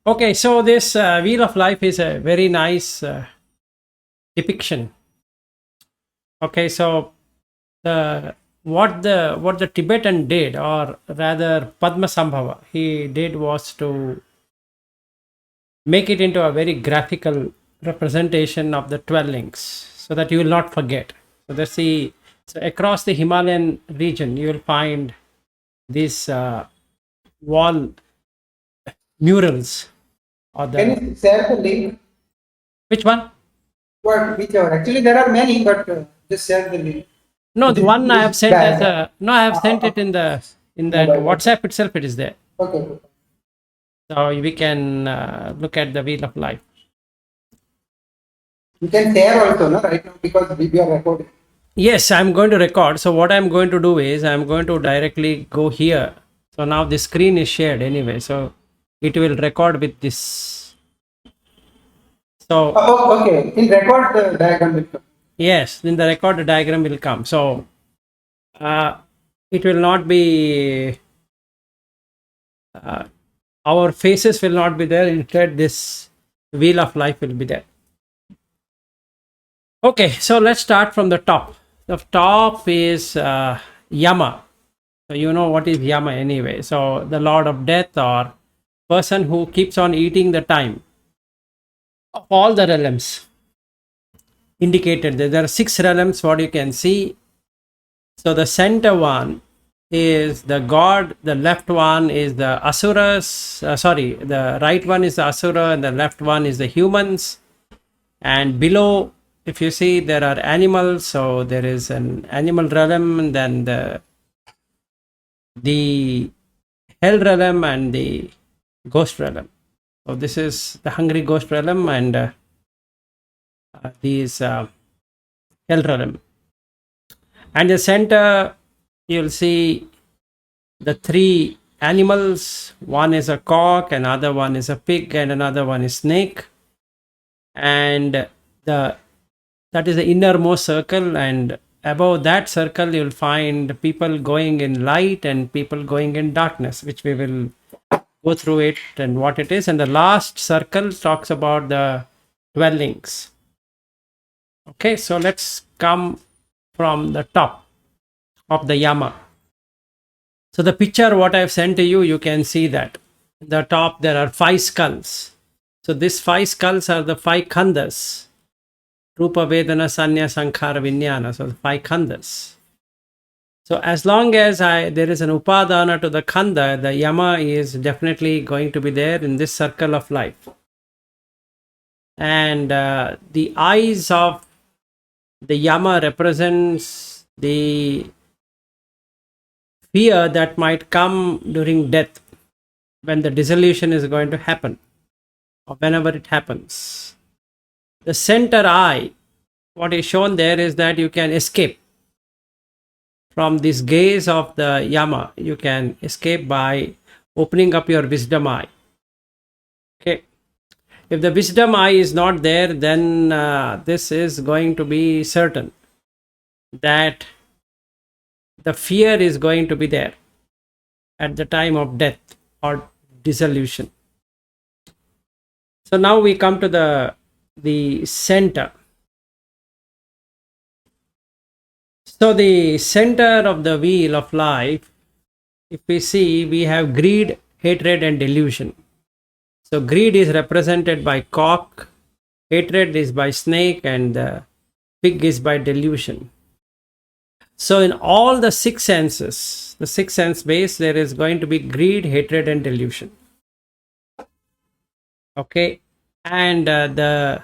Okay, so this Wheel of Life is a very nice depiction. Okay, so the what the Tibetan did, or rather Padmasambhava, he did was to make it into a very graphical representation of the 12 links, so that you will not forget. So that's the so across the Himalayan region, you will find these wall murals or Can the you share the link? which one? What, whichever. Actually, there are many, but just share the link. No, the one I have This sent as bag. a no, I have sent it in the Mobile. Okay. WhatsApp itself. It is there, Okay. Okay. so we can look at the Wheel of Life. You can share also, no, right now because we are recording. Yes, I'm going to record. So what I'm going to do is I'm going to directly go here. So now the screen is shared anyway, so it will record with this. So Okay. In record the diagram will come. yes, then the record diagram will come. So uh, it will not be uh, our faces will not be there. Instead, this Wheel of Life will be there. Okay, so let's start from the top. The top is Yama. So you know what is Yama anyway. So the Lord of Death, or person who keeps on eating the time of all the realms indicated. There are 6 realms. What you can see. So the center one is the god. The left one is the asuras. Sorry, the right one is the asura, and the left one is the humans. And below, if you see, there are animals. So there is an animal realm, and then the hell realm and the ghost realm. So this is the hungry ghost realm, and these hell realm. And the center, you'll see the 3 animals. One is a cock, another one is a pig, and another one is snake. And the that is the innermost circle, and above that circle you'll find people going in light and people going in darkness, which we will go through it and what it is. And the last circle talks about the dwellings. Okay, so let's come from the top of the Yama. So the picture what I've sent to you, you can see that the top there are 5 skulls. So these 5 skulls are the 5 khandas: Rupa, Vedana, Sanya, Sankhara, Vijnana. So the 5 khandas. So as long as there is an upadana to the khanda, the Yama is definitely going to be there in this circle of life. And the eyes of the Yama represents the fear that might come during death, when the dissolution is going to happen, or whenever it happens. The center eye, what is shown there is that you can escape from this gaze of the Yama. You can escape by opening up your wisdom eye. Okay. If the wisdom eye is not there, then this is going to be certain that the fear is going to be there at the time of death or dissolution. So now we come to the center. So the center of the Wheel of Life, if we see, we have greed, hatred, and delusion. So greed is represented by cock, hatred is by snake, and the pig is by delusion. So in all the 6 senses, the 6 sense base, there is going to be greed, hatred, and delusion. Okay, and the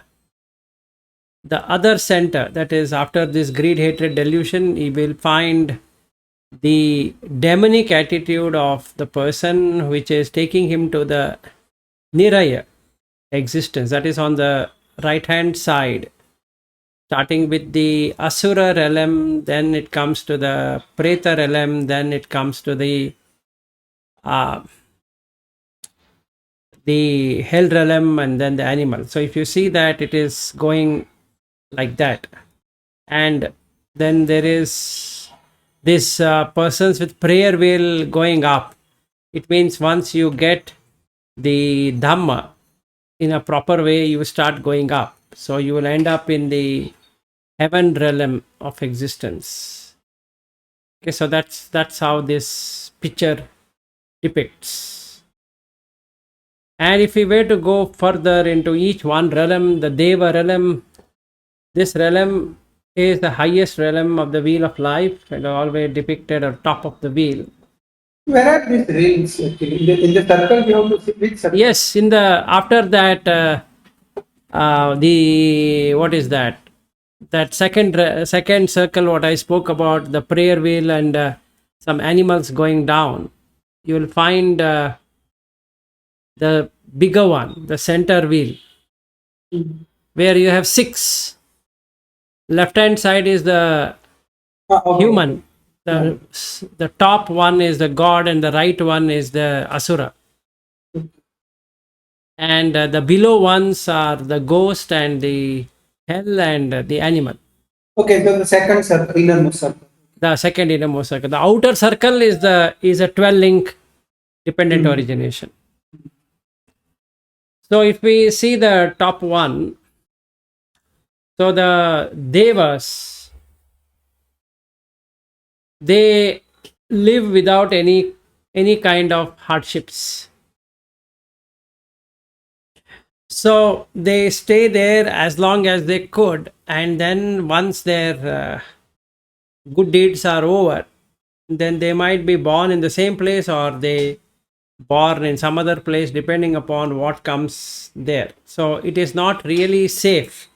other center, that is after this greed, hatred, delusion, you will find the demonic attitude of the person, which is taking him to the niraya existence, that is on the right hand side, starting with the asura realm, then it comes to the preta realm, then it comes to the hell realm, and then the animal. So if you see that, it is going like that. And then there is this persons with prayer wheel going up. It means once you get the Dhamma in a proper way, you start going up. So you will end up in the heaven realm of existence. Okay, so that's how this picture depicts. And if we were to go further into each one realm, the Deva realm, this realm is the highest realm of the wheel of life and always depicted at top of the wheel. Where are these rings actually? In the circle, we have to see which circle? Yes, in the after that, the what is that? That second circle, what I spoke about, the prayer wheel and some animals going down. You will find the bigger one, the center wheel, where you have 6. Left hand side is the Okay. human. The top one is the god, and the right one is the asura. And the below ones are the ghost and the hell and the animal. Okay, so the second circle, innermost circle. The second innermost circle. The outer circle is a 12 link dependent origination. So if we see the top one, so the devas, they live without any kind of hardships. So they stay there as long as they could, and then once their good deeds are over, then they might be born in the same place or they born in some other place depending upon what comes there. So it is not really safe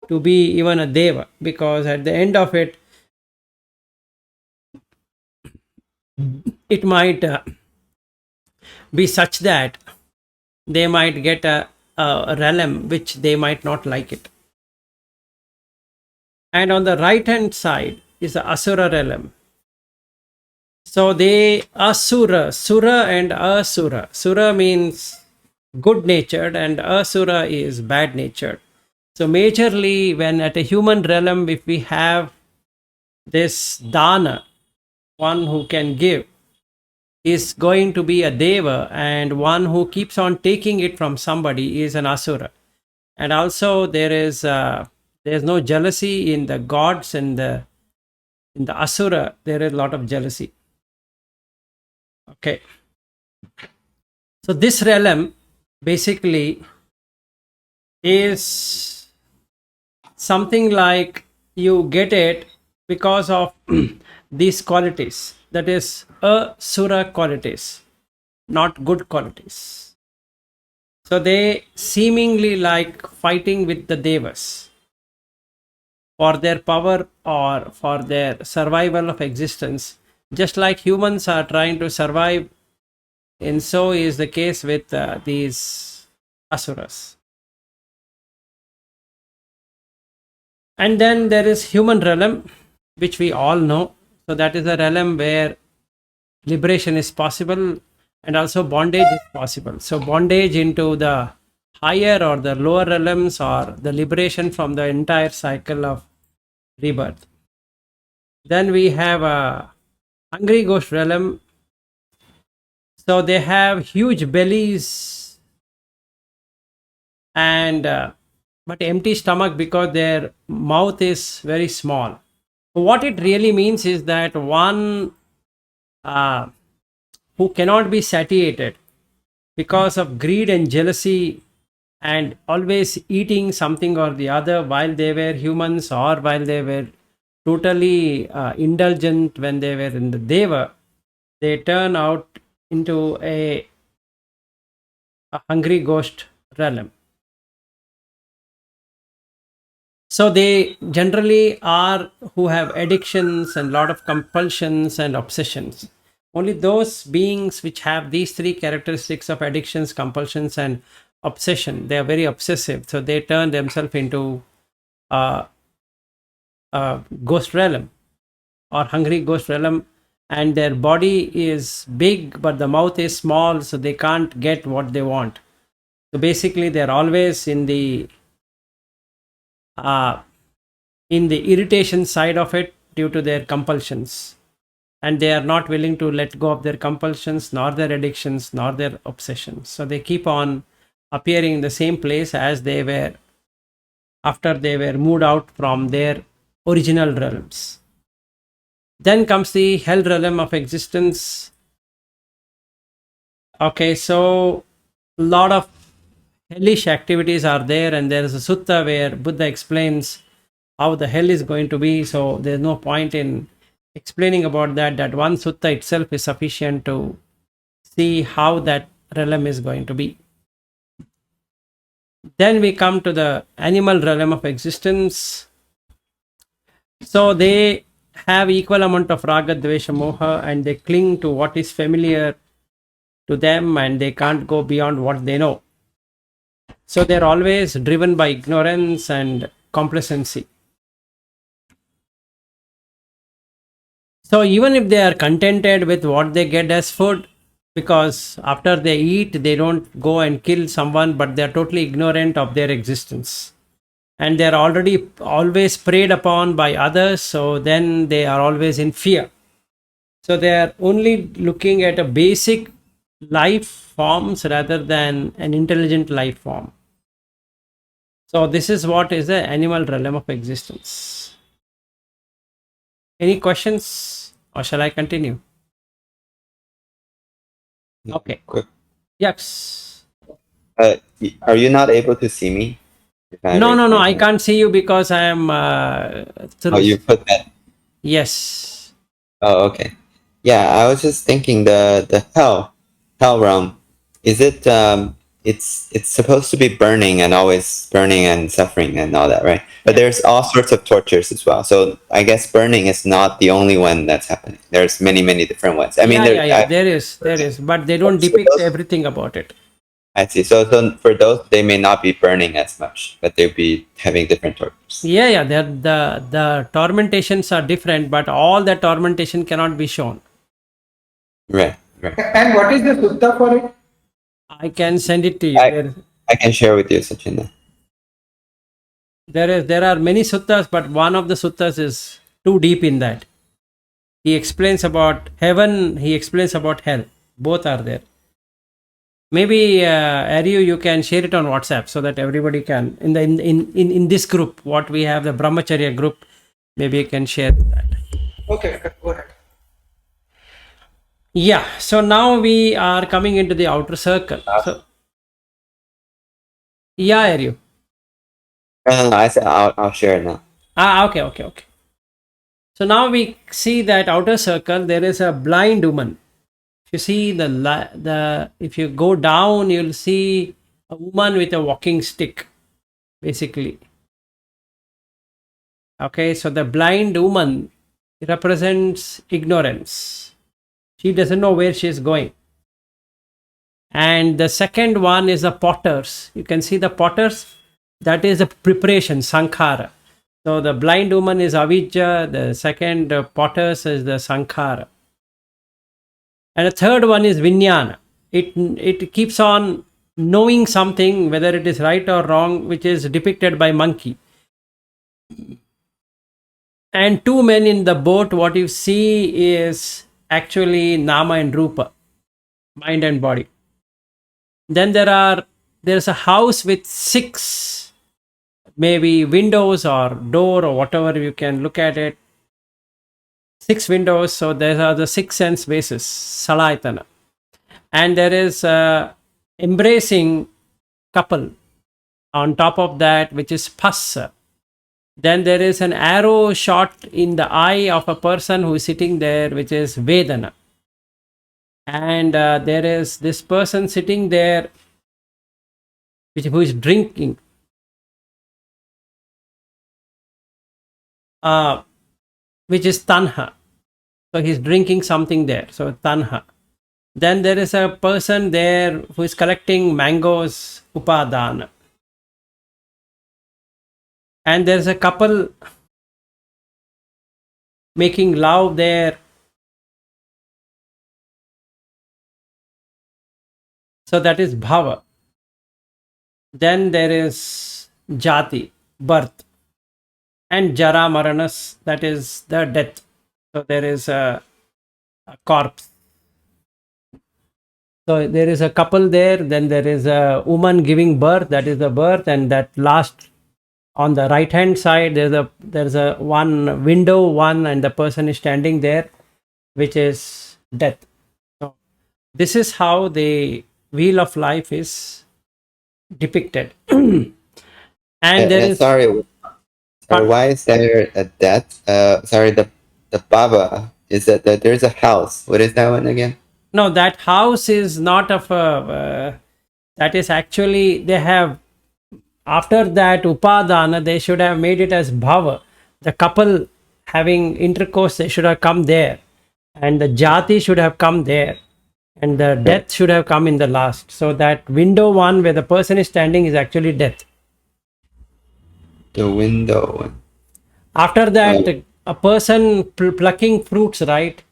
to be even a deva, because at the end of it, it might be such that they might get a realm which they might not like it. And on the right hand side is the asura realm. So they asura, sura and asura. Sura means good natured and asura is bad natured. So majorly when at a human realm, if we have this dana, one who can give, is going to be a deva, and one who keeps on taking it from somebody is an asura. And also there's no jealousy in the gods, and in the asura there is a lot of jealousy. Okay, so this realm basically is something like you get it because of these qualities, that is asura qualities, not good qualities. So they seemingly like fighting with the devas for their power or for their survival of existence, just like humans are trying to survive. And so is the case with these asuras. And then there is human realm, which we all know. So that is a realm where liberation is possible and also bondage is possible. So bondage into the higher or the lower realms, or the liberation from the entire cycle of rebirth. Then we have a hungry ghost realm. So they have huge bellies and but empty stomach because their mouth is very small. What it really means is that one who cannot be satiated because of greed and jealousy, and always eating something or the other while they were humans, or while they were totally indulgent when they were in the deva, they turn out into a hungry ghost realm. So they generally are who have addictions and lot of compulsions and obsessions. Only those beings which have these 3 characteristics of addictions, compulsions and obsession, they are very obsessive. So they turn themselves into a ghost realm or hungry ghost realm, and their body is big but the mouth is small, so they can't get what they want. So basically they're always in the irritation side of it due to their compulsions, and they are not willing to let go of their compulsions, nor their addictions, nor their obsessions. So they keep on appearing in the same place as they were after they were moved out from their original realms. Then comes the hell realm of existence. Okay, so a lot of hellish activities are there, and there is a sutta where Buddha explains how the hell is going to be. So there's no point in explaining about that. That one sutta itself is sufficient to see how that realm is going to be. Then we come to the animal realm of existence. So they have equal amount of raga, dvesha, moha, and they cling to what is familiar to them, and they can't go beyond what they know. So they're always driven by ignorance and complacency. So even if they are contented with what they get as food, because after they eat, they don't go and kill someone, but they're totally ignorant of their existence. And they're already always preyed upon by others, so then they are always in fear. So they are only looking at a basic life forms rather than an intelligent life form. So this is what is the animal realm of existence. Any questions, or shall I continue? Okay. Quick. Yes. Are you not able to see me? If I No, raise no, no. my I hand? can't see you because I am Oh, through. you put that. Yes. Oh, okay. Yeah, I was just thinking the hell realm. Is it it's supposed to be burning and always burning and suffering and all that, right? But Yeah. there's all sorts of tortures as well. So I guess burning is not the only one that's happening. There's many different ones. I mean, Yeah. There is, but they don't so depict those- everything about it. I see. So for those, they may not be burning as much, but they'll be having different tortures. Yeah. The tormentations are different, but all the tormentation cannot be shown. Right, right. And what is the sutta for it? I can send it to you. I can share with you, Sachin. There are many suttas, but one of the suttas is too deep in that. He explains about heaven. He explains about hell. Both are there. Maybe Aryu, you can share it on WhatsApp so that everybody can in this group. What we have, the Brahmacharya group. Maybe you can share that. Okay, go ahead. Yeah. So now we are coming into the outer circle. So yeah, Aryu. No, I said I'll share it now. Okay. So now we see that outer circle. There is a blind woman. If you see if you go down, you'll see a woman with a walking stick, basically. Okay, so the blind woman represents ignorance. She doesn't know where she is going. And the second one is the potters. You can see the potters. That is the preparation, sankhara. So the blind woman is avijja. The second potters is the sankhara. And the third one is vinyana. It keeps on knowing something, whether it is right or wrong, which is depicted by monkey. And two men in the boat, what you see is actually nama and rupa, mind and body. Then there's a house with 6 maybe windows or door or whatever you can look at it. 6 windows. So there are the 6 sense bases, salayatana. And there is a embracing couple on top of that, which is passa. Then there is an arrow shot in the eye of a person who is sitting there, which is vedana. And there is this person sitting there who is drinking, which is tanha. So he's drinking something there, so tanha. Then there is a person there who is collecting mangoes, upadana. And there's a couple making love there. So that is bhava. Then there is jati, birth. And jara maranas, that is the death. So there is a a corpse. So there is a couple there, then there is a woman giving birth, that is the birth, and that last on the right hand side there's a one window one, and the person is standing there, which is death. So this is how the wheel of life is depicted. And there is sorry, why is there a death? Sorry, the Baba is that there's a house. What is that one again? no, that house is not of a that is actually they have, after that upadana they should have made it as bhava, the couple having intercourse, they should have come there, and the jati should have come there, and the death should have come in the last. So that window one where the person is standing is actually death. The window one. After that, a person plucking fruits, right?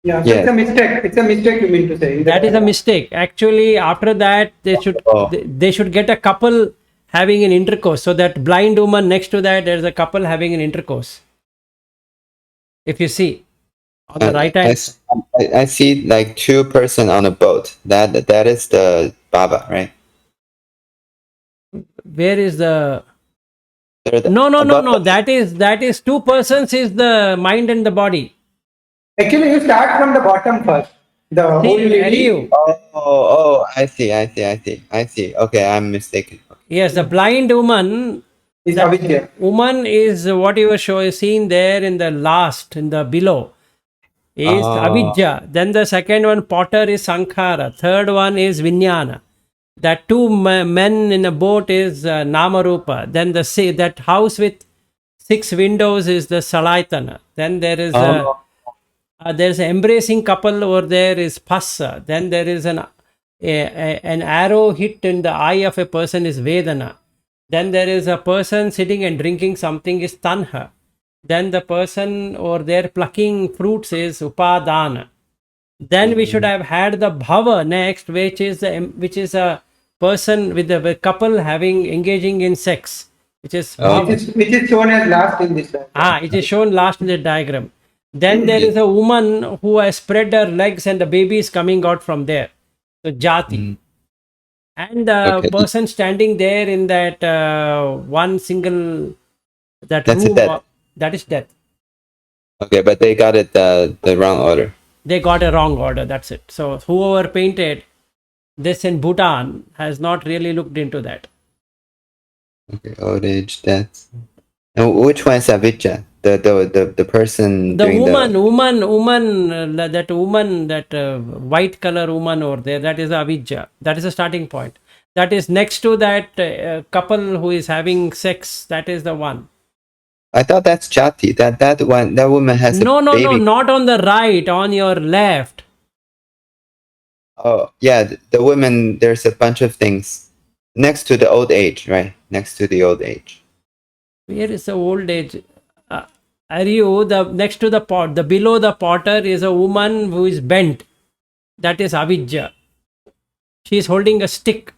Yeah, so Yes. it's a mistake. It's a mistake you mean to say. That is a mistake. Actually, after that, they should get a couple having an intercourse. So that blind woman next to that, there's a couple having an intercourse. If you see on the right hand, I see like two person on a boat. That is the Baba, right? where is the? They're No. above That is two persons is the mind and the body. Actually, you start from the bottom first. The old See, lady. you. Oh, I see. Okay, I'm mistaken. Yes, the blind woman. Is That avidya. woman is what you were seen there in the last, in the below, is avidya. Then the second one, potter, is sankhara. Third one is vijnana. That two men in a boat is namarupa. Then that house with 6 windows is the salaytana. Then there is there's an embracing couple over there is phassa. Then there is an arrow hit in the eye of a person is vedana. Then there is a person sitting and drinking something is tanha. Then the person over there plucking fruits is upadana. Then we should have had the bhava next, which is a person with a couple having engaging in sex, which is bhava. Which is shown as last in this. It is shown last in the diagram. Then there is a woman who has spread her legs and the baby is coming out from there. So jati. And the person standing there in that one single That's room, death. that is death. Okay, but they got it the wrong order. They got a wrong order. That's it. So whoever painted this in Bhutan has not really looked into that. Okay, old age, death. And which one is avijja? The person The doing woman, that woman, that white color woman over there, that is avidya. That is the starting point. That is next to that couple who is having sex. That is the one. I thought that's jati. That woman has No, a baby. no, not on the right, on your left. Oh, yeah, the woman, there's a bunch of things next to the old age, right? Next to the old age. Where is the old age? Are you the next to the pot? The below the potter is a woman who is bent. That is avidya. She is holding a stick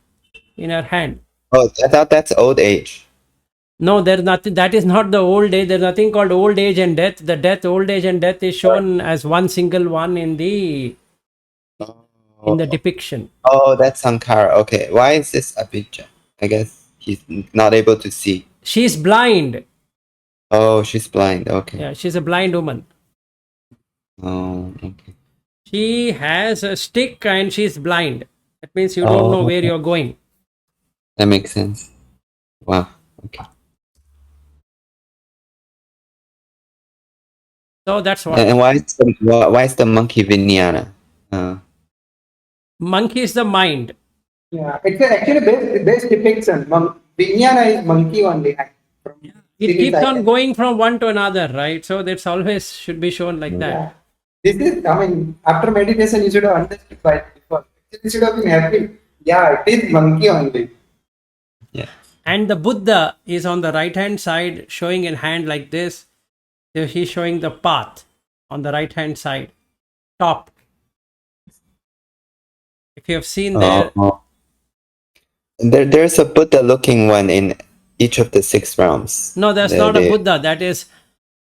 in her hand. Oh, I thought that's old age. No, there's nothing. That is not the old age. There's nothing called old age and death. The old age and death is shown as one single one in the depiction. Oh, that's Sankara. Okay, why is this avijja? I guess he's not able to see. She's blind. Oh, she's blind. Okay. Yeah, she's a blind woman. Oh, okay. She has a stick and she's blind. That means you don't know where you're going. That makes sense. Wow. Okay. So that's what. And why is the monkey vijnana? Monkey is the mind. Yeah, it's actually base depiction. Vijnana is monkey only. It keeps on going from one to another, right? So that's always should be shown like that. Yeah. This is, I mean, after meditation, you should have understood why before. You should have been happy. Yeah, it is monkey only. Yeah. And the Buddha is on the right hand side showing in hand like this. So he's showing the path on the right hand side, top. If you have seen there, There's a Buddha looking one in each of the 6 realms. no, that's not a Buddha. That is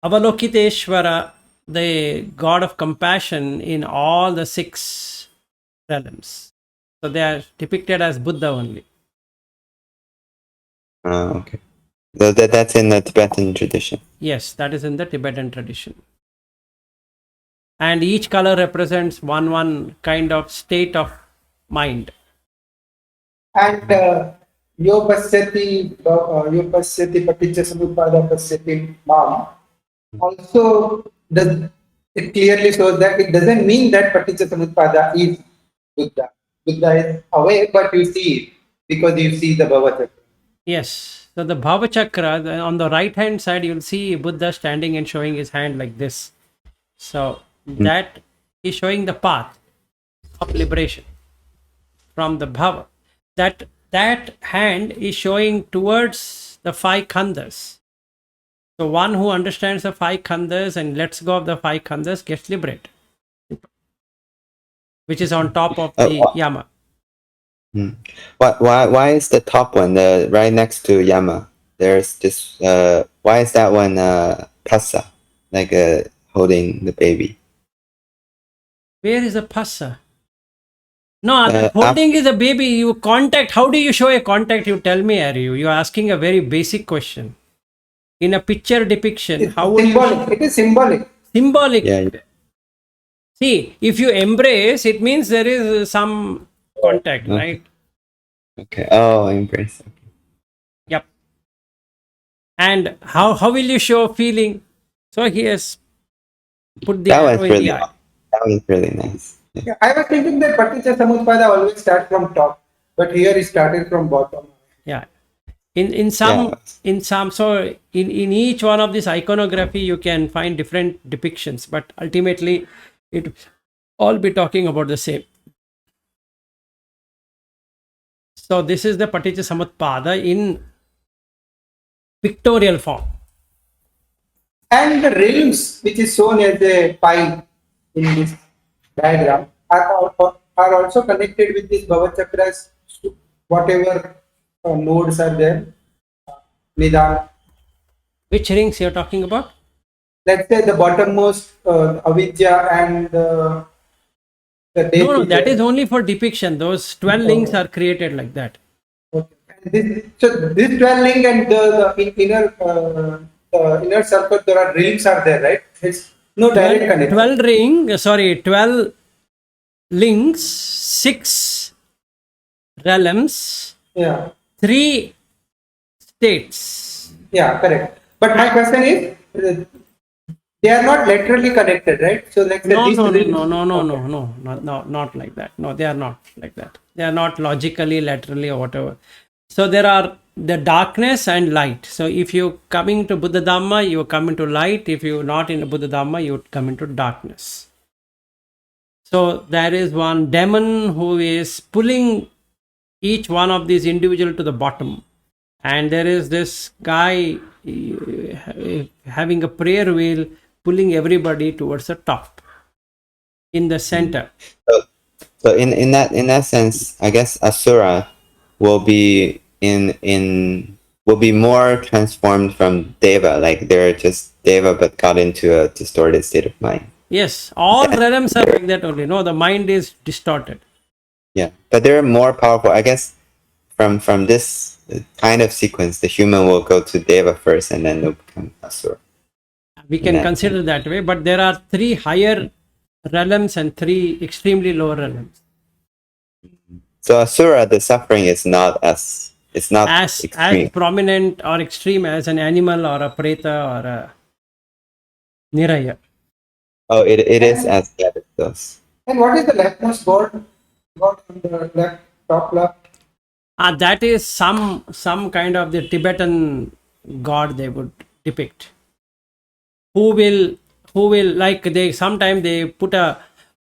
Avalokiteshvara. the god of compassion in all the 6 realms. So they are depicted as Buddha only. Okay. So that's in the Tibetan tradition. Yes, that is in the Tibetan tradition. And each color represents one kind of state of mind. And yo pasyati paticca samuppada pasyati mam also does it clearly shows that it doesn't mean that paticca samuppada is Buddha. Buddha is away, but you see it because you see the Bhavachakra. Yes. So the Bhavachakra, on the right hand side, you'll see Buddha standing and showing his hand like this. So that is showing the path of liberation from the Bhava. That hand is showing towards the 5 khandhas. So one who understands the 5 khandhas and lets go of the 5 khandhas gets liberated, which is on top of the Yama. Why is the top one right next to Yama? There's this. Why is that one Passa, like holding the baby? Where is the Passa? No, the holding is a baby. You contact. How do you show a contact? You tell me, are you? You're asking a very basic question. In a picture depiction, It's how would symbolic. you? It is symbolic. Symbolic. Yeah. See, if you embrace, it means there is some contact, Okay. right? Okay. Oh, embrace. Okay. Yep. And how will you show feeling? So he has put the That arrow was in the eye. that was really nice. Yeah. Yeah, I was thinking that paticca samuppada always starts from top, but here it started from bottom. Yeah. In some so in each one of this iconography you can find different depictions, but ultimately it all be talking about the same. So this is the Paticca Samutpada in pictorial form. And the realms, which is shown as a pie in this diagram, are also connected with these Bhavachakras, whatever nodes are there. Nidana. Which rings you're talking about? Let's say the bottommost avidya and the No, that is only for depiction. Those 12 links are created like that. Okay. So this 12 link and the inner circle, there are rings are there, right? It's no direct connection. 12 links, 6 realms, Yeah. 3 states. Yeah, correct. But my question is, they are not laterally connected, right? So like No, these no, rings. no, no, no, no, no, no, not like that. No, they are not like that. They are not logically, laterally, or whatever. So there are the darkness and light. So if you coming to Buddha Dhamma, you come into light. If you not in Buddha Dhamma, you come into darkness. So there is one demon who is pulling each one of these individual to the bottom, and there is this guy having a prayer wheel pulling everybody towards the top in the center. So in that sense, I guess Asura will be will be more transformed from Deva, like they're just Deva but got into a distorted state of mind. Yes, all realms are like that only. No, the mind is distorted. Yeah, but they're more powerful. I guess from this kind of sequence, the human will go to Deva first, and then they'll become Asura. We can consider that way, but there are 3 higher realms and 3 extremely lower realms. So Asura, the suffering is not as extreme. Prominent or extreme as an animal or a preta or a niraya. Oh, it is as bad as those. And what is the leftmost god? God on the left, top left? That is some kind of the Tibetan god they would depict. Who will like they sometimes they put a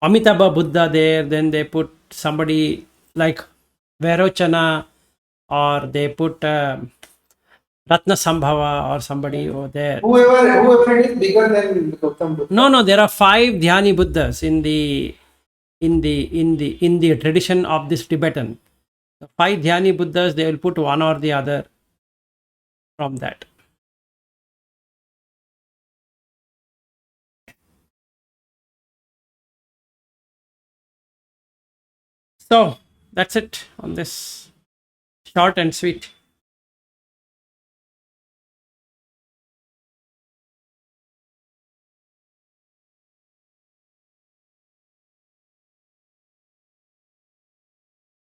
Amitabha Buddha there, then they put somebody like Vairocana, or they put Ratna Sambhava or somebody over there. Whoever it is bigger than Gautam Buddha. No, there are 5 Dhyani Buddhas in the tradition of this Tibetan. The 5 Dhyani Buddhas, they will put one or the other from that. So that's it on this, short and sweet.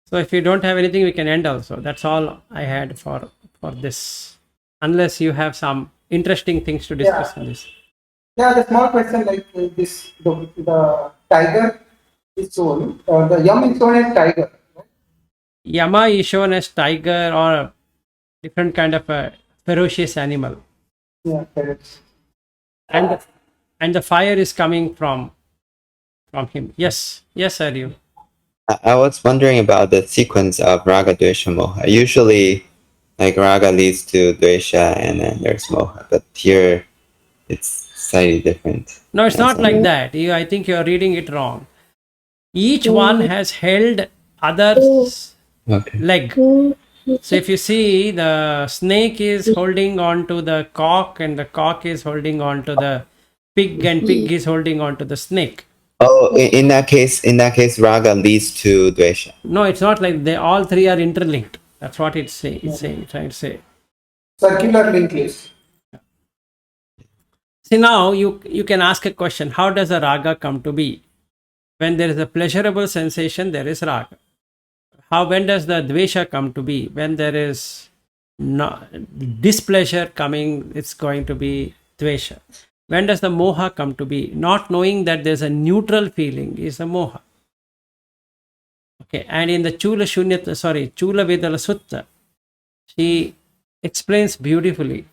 So if you don't have anything, we can end also. That's all I had for this. Unless you have some interesting things to discuss on this. Yeah, the small question like this, the tiger is shown, the yum is shown as tiger. Right? Yama is shown as tiger or a different kind of a ferocious animal. Yeah, correct. And the fire is coming from him. Yes, Aryu. I was wondering about the sequence of raga, dvesha, moha. Usually, like raga leads to dvesha, and then there's moha. But here, it's slightly different. No, it's not like that. I think you are reading it wrong. Each one has held other's Okay. leg. So if you see, the snake is holding on to the cock, and the cock is holding on to the pig, and pig is holding on to the snake. Oh, in that case, raga leads to dvesha. No, it's not like they all three are interlinked. That's what it's saying. Trying to say. Circular linkage. See, now you can ask a question: how does a raga come to be? When there is a pleasurable sensation, there is raga. When does the dvesha come to be? When there is displeasure coming, it's going to be dvesha. When does the moha come to be? Not knowing that there's a neutral feeling is a moha. Okay, and in the Chula Vedala Sutta, she explains beautifully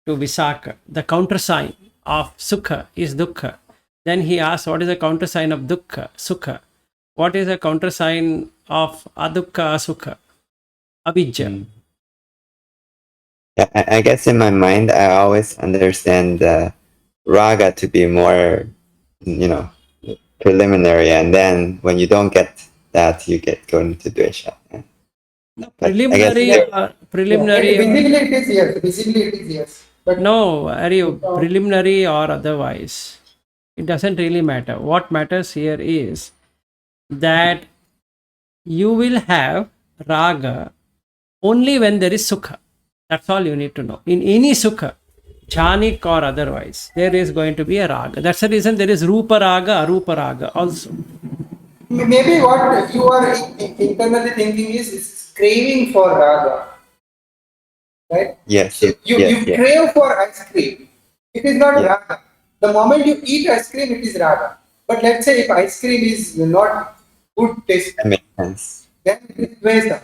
to Visakha the countersign of sukha is dukkha. Then he asks, what is the countersign of dukkha, sukha? What is the countersign of adukha, asukha? Avijja. Yeah, I guess in my mind, I always understand raga to be more, preliminary, and then when you don't get that, you get going to dvesha. No, preliminary. Visibly it is yes. Visibly it is yes. But no, preliminary or otherwise, it doesn't really matter. What matters here is that you will have raga only when there is sukha. That's all you need to know. In any sukha, jhanik or otherwise, there is going to be a raga. That's the reason there is rupa raga, arupa raga also. maybe what you are internally thinking is craving for raga. Right? Yes. So you crave for ice cream. It is not raga. The moment you eat ice cream, it is raga. But let's say if ice cream is not good taste, that makes sense. then it is dvesa.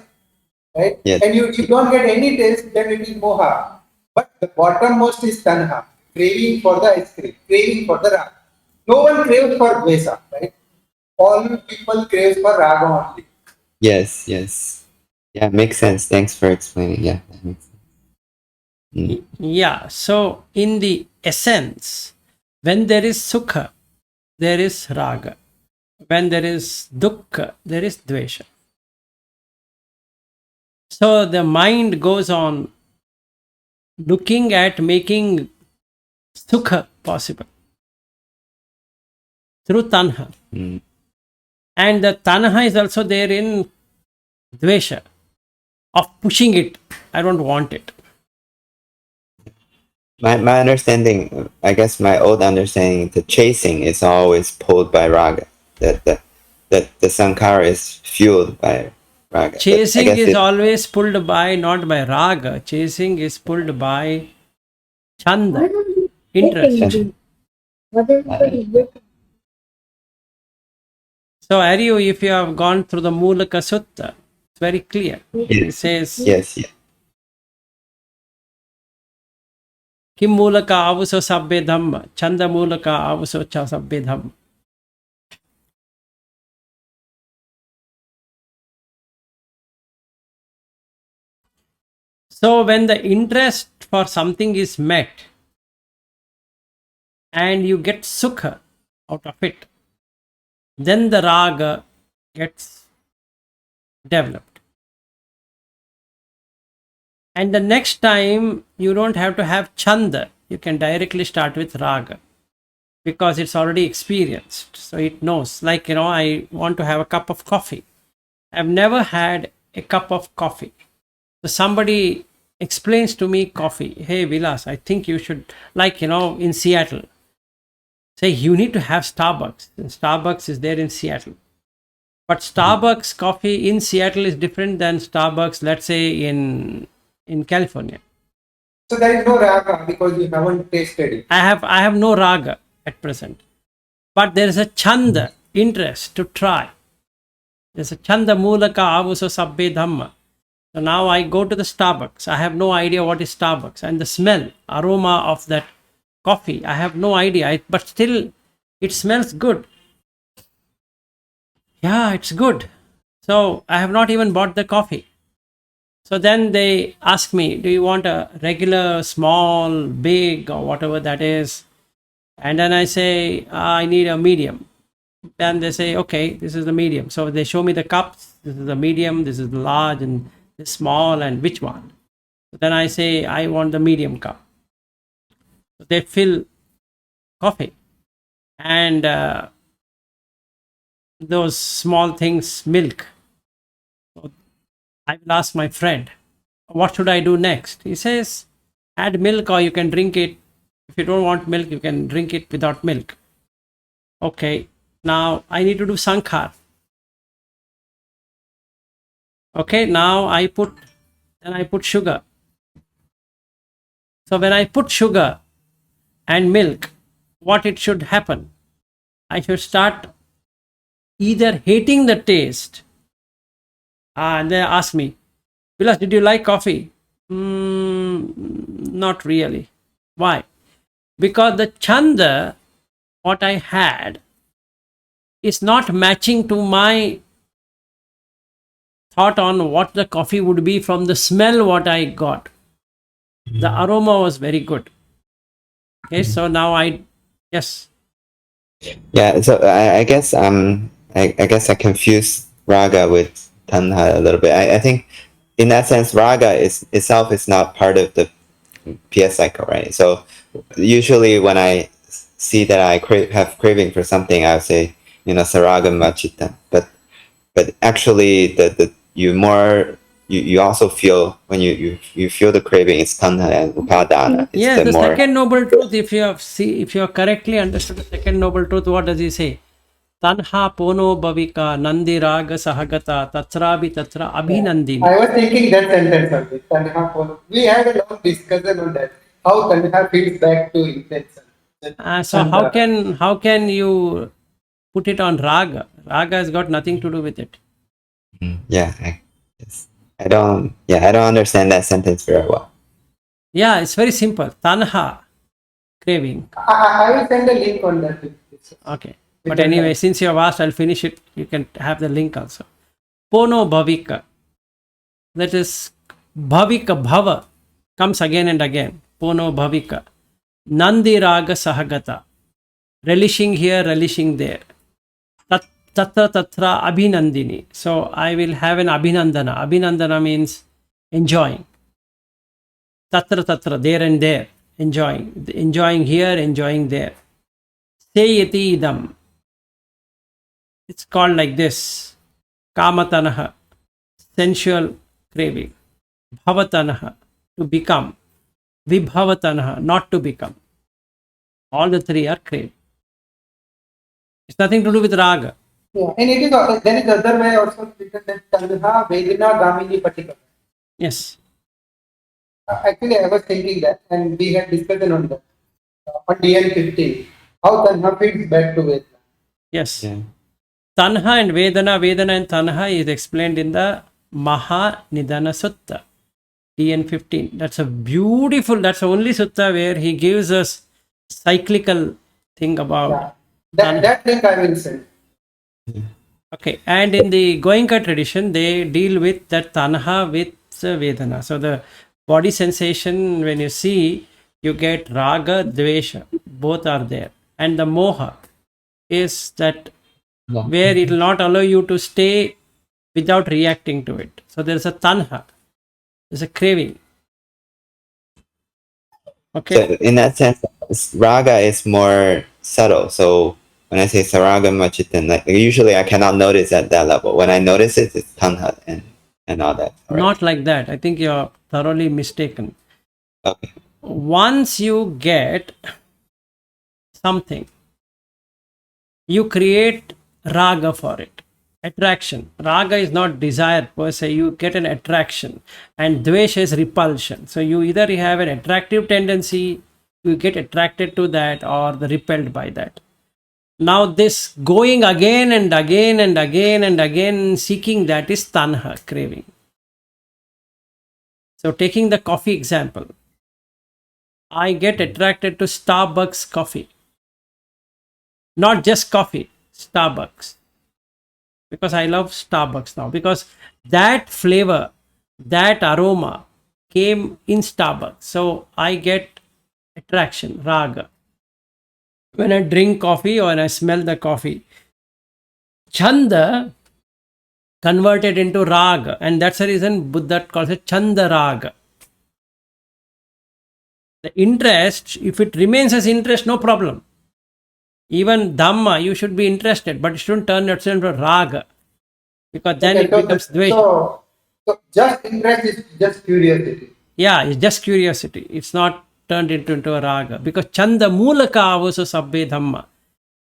Right? Yes. And you don't get any taste, then it is moha. But the bottommost is tanha, craving for the ice cream, craving for the raga. No one craves for dvesa, right? All people crave for raga only. Yes. Yeah, makes sense. Thanks for explaining. Yeah, that makes sense. Yeah, so in the essence, when there is sukha, there is raga. When there is dukkha, there is dvesha. So the mind goes on looking at making sukha possible through tanha. And the tanha is also there in dvesha, of pushing it. I don't want it. My understanding, I guess my old understanding, the chasing is always pulled by raga. That the sankhara is fueled by raga. Chasing is always pulled by, not by raga. Chasing is pulled by chanda, interest. So, Aryu, if you have gone through the Mulaka Sutta, it's very clear. It says, yes. Kim Mulaka avuso sabbe dhamma, chanda Mulaka avuso cha sabbe dhamma. So, when the interest for something is met and you get sukha out of it, then the raga gets developed. And the next time you don't have to have chanda, you can directly start with raga because it's already experienced. So it knows, like, I want to have a cup of coffee. I've never had a cup of coffee. So somebody explains to me coffee. Hey, Vilas, I think you should, like, in Seattle, say you need to have Starbucks. And Starbucks is there in Seattle. But Starbucks coffee in Seattle is different than Starbucks, let's say, in California. So there is no raga because you haven't tasted it. I have no raga at present. But there is a chanda, interest to try. There's a chanda mulaka avuso sabbe dhamma. So now I go to the Starbucks. I have no idea what is Starbucks. And the smell, aroma of that coffee, I have no idea. But still, it smells good. Yeah, it's good. So I have not even bought the coffee. So then they ask me, do you want a regular, small, big, or whatever that is? And then I say, I need a medium. And they say, okay, this is the medium. So they show me the cups. This is the medium, this is the large, and this small, and which one? So then I say, I want the medium cup. So they fill coffee. And those small things, milk. So I will ask my friend, what should I do next? He says, add milk or you can drink it. If you don't want milk, you can drink it without milk. Okay, now I need to do sankhar. Okay, now I put sugar. So when I put sugar and milk, what it should happen? I should start either hating the taste, and they ask me, Vilas, did you like coffee? Not really. Why? Because the chanda, what I had, is not matching to my thought on what the coffee would be from the smell what I got. The aroma was very good. Okay, so now yes. Yeah, so I guess I guess I confuse raga with tanha a little bit. I think in that sense raga itself is not part of the PS cycle, right? So usually when I see that I have craving for something, I would say, saraga machita. But actually the you also feel when you feel the craving, it's tanha and upadana. It's Yes, the more, second noble truth, if you have correctly understood the second noble truth, what does he say? Tanha pono bhavika nandi raga sahagata tatrabi tatra abhinandini. I was thinking that sentence only. Tanha polo. We had a long discussion on that. How tanha feels back to intention. So how can you put it on raga? Raga has got nothing to do with it. yeah. I don't understand that sentence very well. Yeah, it's very simple. Tanha, craving. I will send a link on that. Okay. But anyway, since you have asked, I'll finish it. You can have the link also. Pono bhavika. That is bhavika, bhava comes again and again. Pono bhavika. Nandi raga sahagata. Relishing here, relishing there. Tatra tatra abhinandini. So I will have an abhinandana. Abhinandana means enjoying. Tatra tatra, there and there. Enjoying. Enjoying here, enjoying there. Seyati idam. It's called like this. Kamatanaha, sensual craving. Bhavatanaha, to become. Vibhavatanaha, not to become. All the three are craving. It's nothing to do with raga. Yeah, and it is there is other way also written that tanha vedana gamini patika. Yes. Actually, I was thinking that, and we had discussion on that on DN15. How tanha feels back to Vedana. Yes. Yeah. Tanha and Vedana and Tanha is explained in the Maha Nidana Sutta, DN15. That's a beautiful, that's the only sutta where he gives us cyclical thing about. Yeah. That link I will send. Okay, and in the Goenka tradition, they deal with that Tanha with Vedana. So the body sensation, when you see, you get Raga, Dvesha, both are there. And the Moha is that where it will not allow you to stay without reacting to it. So there is a tanha, there's a craving. Okay. So in that sense, raga is more subtle. So when I say Saragam Machitan, like usually I cannot notice at that level. When I notice it, it's Tanha and all that. Right? Not like that. I think you're thoroughly mistaken. Okay. Once you get something, you create raga for it. Attraction. Raga is not desire per se. You get an attraction, and dvesha is repulsion. So you either have an attractive tendency, you get attracted to that, or the repelled by that. Now this going again and again and again and again seeking, that is tanha, craving. So taking the coffee example, I get attracted to Starbucks coffee. Not just coffee, Starbucks. Because I love Starbucks now. Because that flavor, that aroma came in Starbucks. So I get attraction, raga. When I drink coffee or when I smell the coffee, Chanda converted into raga. And that's the reason Buddha calls it Chanda raga. The interest, if it remains as interest, no problem. Even Dhamma, you should be interested, but it shouldn't turn itself into raga, because then it becomes dvesha. So just interest is just curiosity. Yeah, it's just curiosity. It's not turned into a raga, because chanda mulaka avasu sabbe dhamma.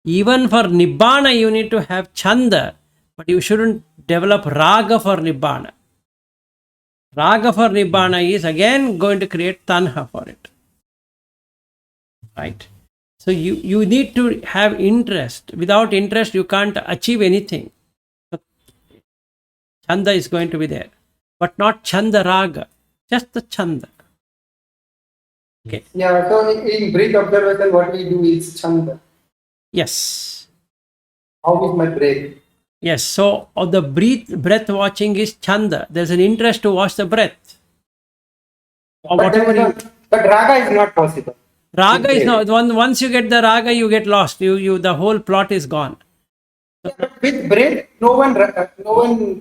Even for nibbana, you need to have chanda, but you shouldn't develop raga for nibbana. Raga for nibbana is again going to create tanha for it. Right? So you need to have interest. Without interest, you can't achieve anything. So chanda is going to be there, but not chanda raga, just the chanda. Okay. Yeah, so in breath observation, what we do is chanda. Yes. How is my breath? Yes. So the breath watching is chanda. There's an interest to watch the breath. Or But, whatever then, but raga is not possible. raga is not. Once you get the raga, you get lost. You the whole plot is gone. Yeah, but with breath, no one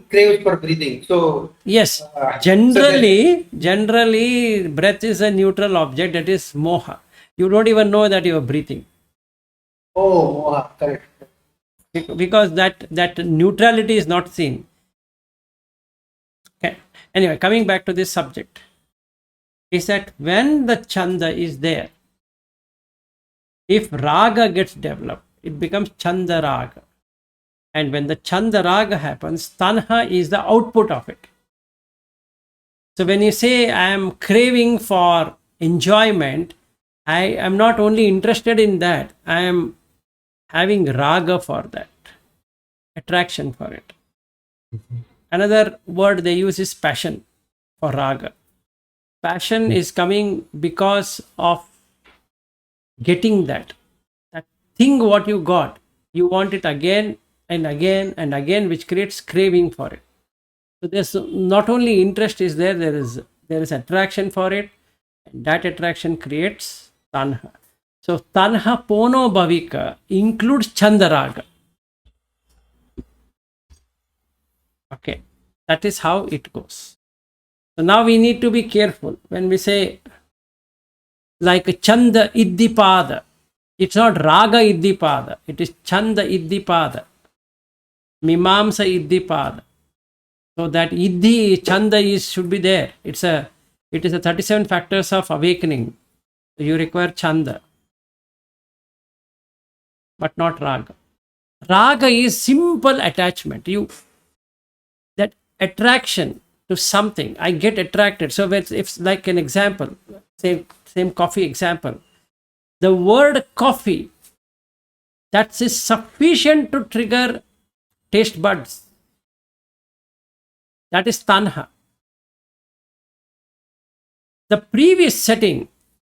craves for breathing. So Yes, generally, breath is a neutral object, that is moha. You don't even know that you are breathing, correct. because that neutrality is not seen. Okay. Anyway, coming back to this subject, is that when the chanda is there, if raga gets developed, it becomes chanda raga. And when the chanda raga happens, tanha is the output of it. So when you say I am craving for enjoyment, I am not only interested in that, I am having raga for that, attraction for it. Another word they use is passion for raga. Passion is coming because of getting that thing what you got. You want it again and again and again, which creates craving for it. So there's not only interest is there, there is attraction for it, and that attraction creates tanha. So tanha pono bhavika includes chandaraga. Okay, that is how it goes. So now we need to be careful when we say like chanda iddipada. It's not raga iddipada, it is chanda iddipada, mimamsa iddipada. So that iddhi chanda should be there. It is a 37 factors of awakening. So you require chanda, but not raga. Raga is simple attachment. That attraction to something. I get attracted. So if like an example, same coffee example. The word coffee, that is sufficient to trigger taste buds. That is tanha. The previous setting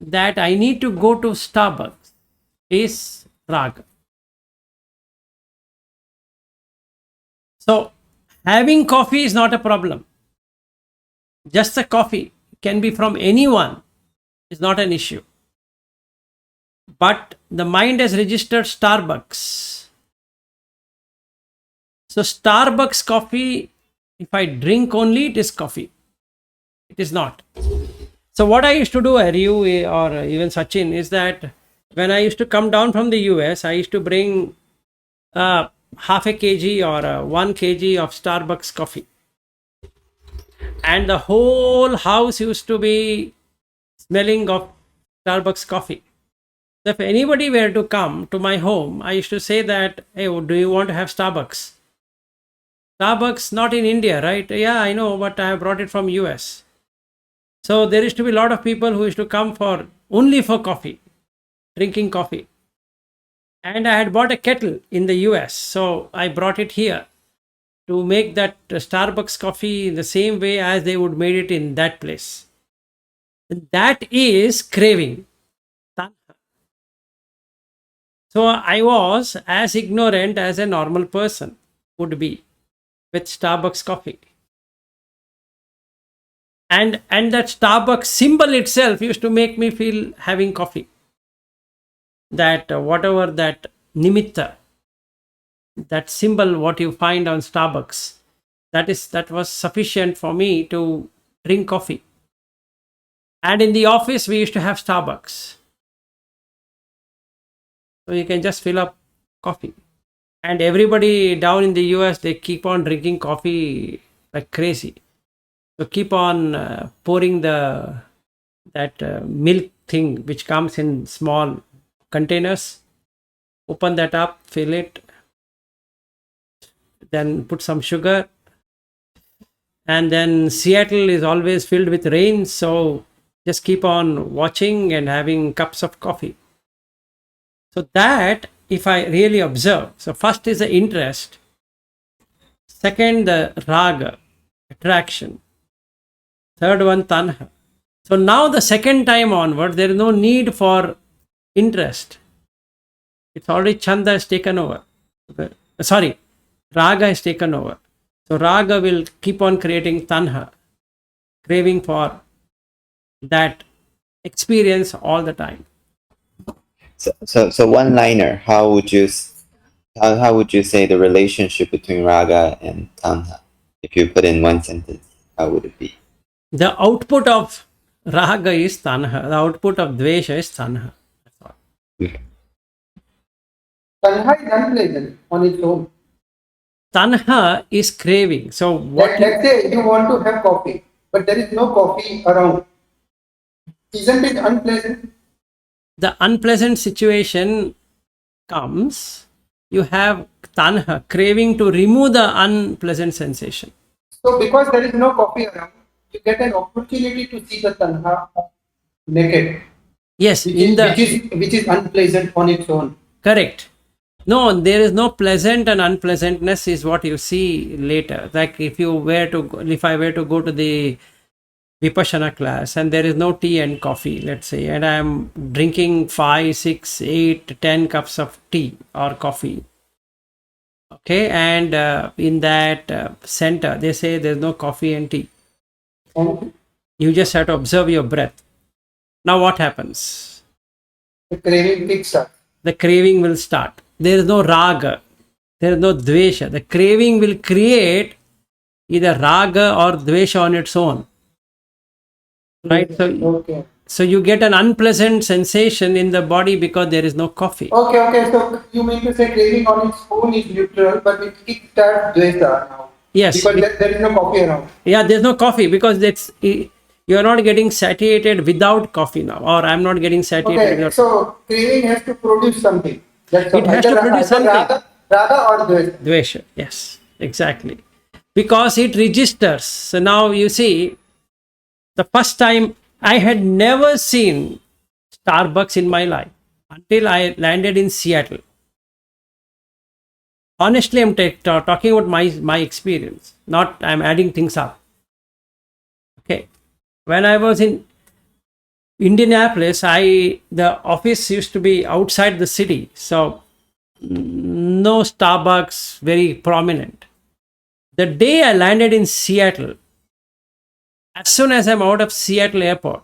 that I need to go to Starbucks is raga. So having coffee is not a problem. Just the coffee can be from anyone, is not an issue. But the mind has registered Starbucks. So Starbucks coffee, if I drink only, it is coffee. It is not. So what I used to do, Ariu or even Sachin, is that when I used to come down from the US, I used to bring half a kg or 1 kg of Starbucks coffee. And the whole house used to be smelling of Starbucks coffee. So if anybody were to come to my home, I used to say that, hey, do you want to have Starbucks? Starbucks not in India, right? Yeah, I know, but I have brought it from US. So there used to be a lot of people who used to come for only for coffee, drinking coffee. And I had bought a kettle in the US, so I brought it here to make that Starbucks coffee in the same way as they would made it in that place. And that is craving. So I was as ignorant as a normal person would be with Starbucks coffee. And that Starbucks symbol itself used to make me feel having coffee. That whatever that nimitta, that symbol what you find on Starbucks, that was sufficient for me to drink coffee. And in the office we used to have Starbucks. So you can just fill up coffee. And everybody down in the US, they keep on drinking coffee like crazy. So keep on pouring that milk thing which comes in small containers. Open that up, fill it, then put some sugar. And then Seattle is always filled with rain, so just keep on watching and having cups of coffee. So that, if I really observe, so first is the interest, second the raga, attraction, third one tanha. So now the second time onward, there is no need for interest. It's already chanda has taken over. Sorry, raga has taken over. So raga will keep on creating tanha, craving for that experience all the time. So one liner. How would you say the relationship between raga and tanha? If you put in one sentence, how would it be? The output of raga is tanha. The output of dvesha is tanha. That's all. Okay. Tanha is unpleasant on its own. Tanha is craving. So what? Let's say you want to have coffee, but there is no coffee around. Isn't it unpleasant? The unpleasant situation comes, you have tanha, craving to remove the unpleasant sensation. So because there is no coffee around, you get an opportunity to see the tanha naked. Yes, which is unpleasant on its own. Correct. No, there is no pleasant and unpleasantness is what you see later. Like if I were to go to the Vipassana class and there is no tea and coffee, let's say, and I am drinking 5, 6, 8, 10 cups of tea or coffee. Okay, and in that center, they say there's no coffee and tea. You just have to observe your breath. Now what happens? The craving kicks up. The craving will start. There is no raga. There is no dvesha. The craving will create either raga or dvesha on its own. Right? So you get an unpleasant sensation in the body because there is no coffee. Okay. So you mean to say craving on its own is neutral, but it kickstarts dvesha now. Yes. Because there is no coffee around. Yeah, there's no coffee because you are not getting satiated without coffee now, or I'm not getting satiated. Okay, so craving has to produce something. It has to produce something. Raga or dvesha. Dvesha, yes, exactly. Because it registers. So now you see, the first time I had never seen Starbucks in my life until I landed in Seattle. Honestly, I'm talking about my experience, not I'm adding things up. Okay. When I was in Indianapolis, the office used to be outside the city, so no Starbucks very prominent. The day I landed in Seattle, as soon as I'm out of Seattle airport,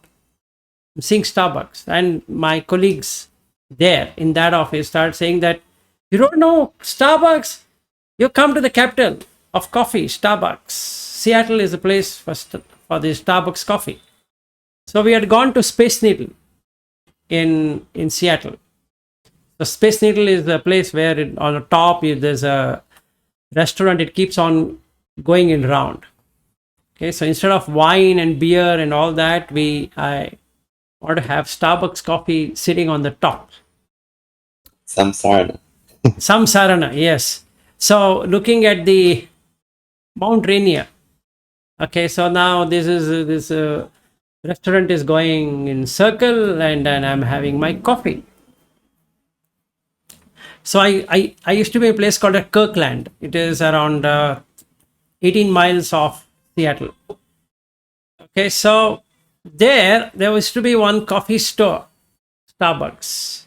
I'm seeing Starbucks, and my colleagues there in that office start saying that, you don't know Starbucks? You come to the capital of coffee, Starbucks. Seattle is the place for the Starbucks coffee. So we had gone to Space Needle in Seattle. So Space Needle is a place where on the top there's a restaurant. It keeps on going in round. Okay, so instead of wine and beer and all that, I want to have Starbucks coffee sitting on the top. Samsara. Samsarana, yes. So looking at the Mount Rainier. Okay, so now this restaurant is going in circle, and I'm having my coffee. So I used to be a place called a Kirkland. It is around 18 miles off Seattle. Okay, so there used to be one coffee store, Starbucks.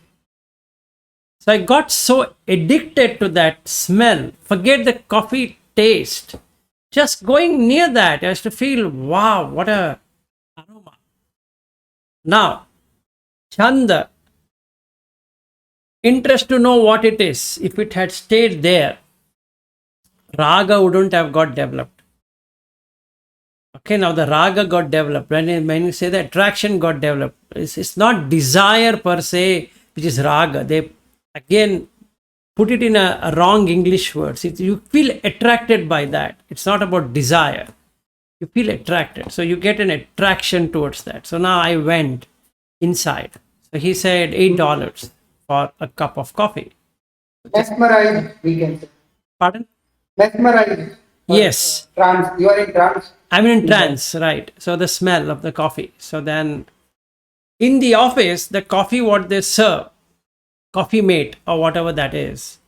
So I got so addicted to that smell, forget the coffee taste. Just going near that, I used to feel, wow, what a aroma. Now, Chanda, interest to know what it is. If it had stayed there, Raga wouldn't have got developed. Okay, now the Raga got developed. When you say the attraction got developed, it's not desire per se, which is Raga. They again put it in a wrong English words. You feel attracted by that. It's not about desire. You feel attracted. So you get an attraction towards that. So now I went inside. So he said $8 for a cup of coffee. Mesmerized, we can say. Pardon? Mesmerized. Yes. Trance. You are in trance. I'm in trance, right? So the smell of the coffee. So then in the office, the coffee what they serve, Coffee Mate or whatever that is,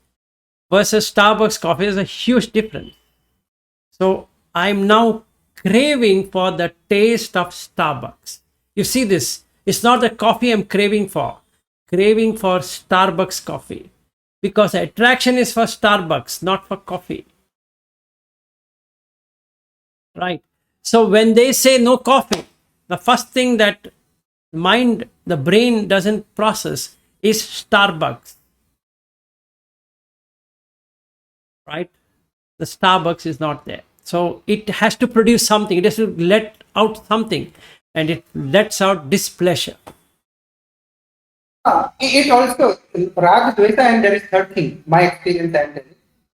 versus Starbucks coffee is a huge difference. So I'm now craving for the taste of Starbucks. You see this? It's not the coffee I'm craving for Starbucks coffee, because the attraction is for Starbucks, not for coffee. Right? So when they say no coffee, the first thing that the brain doesn't process is Starbucks. Right? The Starbucks is not there. So it has to produce something. It has to let out something, and it lets out displeasure. It also, Rag, Dvesa, and there is third thing, my experience and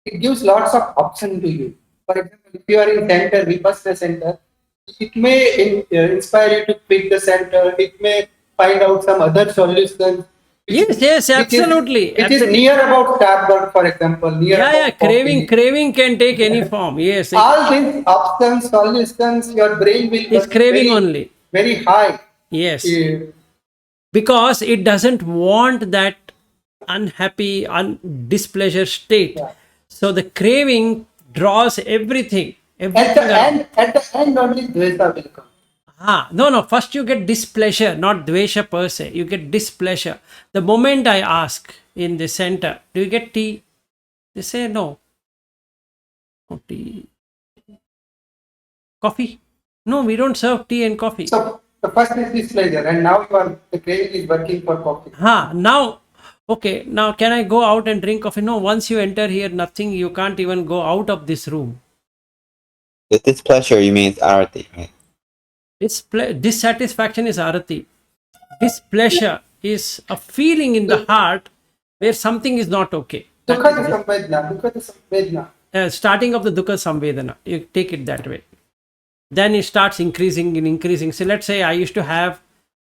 it gives lots of option to you. For example, if you are in center, Vipassana center, it may inspire you to pick the center. It may find out some other solutions. Yes, absolutely. It is near about Starbucks, for example. Yeah, craving can take any form. Yes. All these options, solutions, your brain will It's craving only. Very high. Yes. Because it doesn't want that unhappy, displeasure state. Yeah. So the craving draws everything. At the end only Dvesa will come. No. First you get displeasure, not Dvesha per se. You get displeasure. The moment I ask in the center, do you get tea? They say no. No tea. Coffee? No, we don't serve tea and coffee. So the first is displeasure, and now the craving is working for coffee. Now, okay, now can I go out and drink coffee? No, once you enter here, nothing, you can't even go out of this room. The displeasure, you mean, is arati, right? Dissatisfaction is arati. Displeasure is a feeling in the heart where something is not okay. Dukha samvedna. Starting of the dukkha samvedana, you take it that way. Then it starts increasing. So let's say I used to have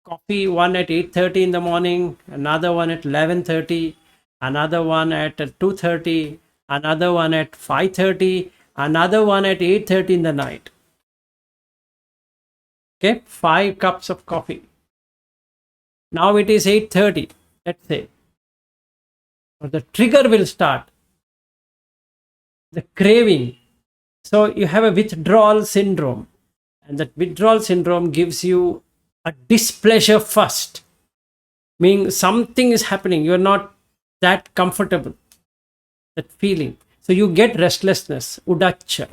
coffee, one at 8:30 in the morning, another one at 11:30, another one at 2:30, another one at 5:30, another one at 8:30 in the night. Okay, 5 cups of coffee. Now it is 8:30, let's say. Or the trigger will start. The craving. So you have a withdrawal syndrome, and that withdrawal syndrome gives you a displeasure first, meaning something is happening. You're not that comfortable, that feeling. So you get restlessness, udacha.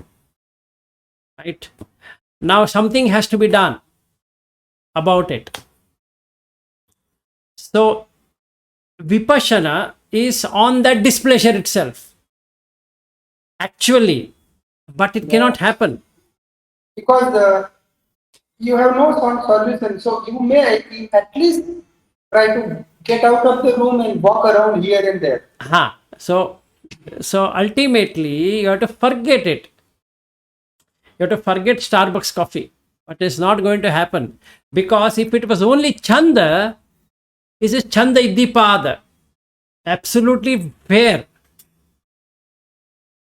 Right? Now something has to be done about it. So vipassana is on that displeasure itself. Actually, but it cannot happen. Because you have no solution. So you may at least try to get out of the room and walk around here and there. So ultimately, you have to forget it. You have to forget Starbucks coffee. But it's not going to happen. Because if it was only Chanda, this is Chanda Iddipada. Absolutely fair.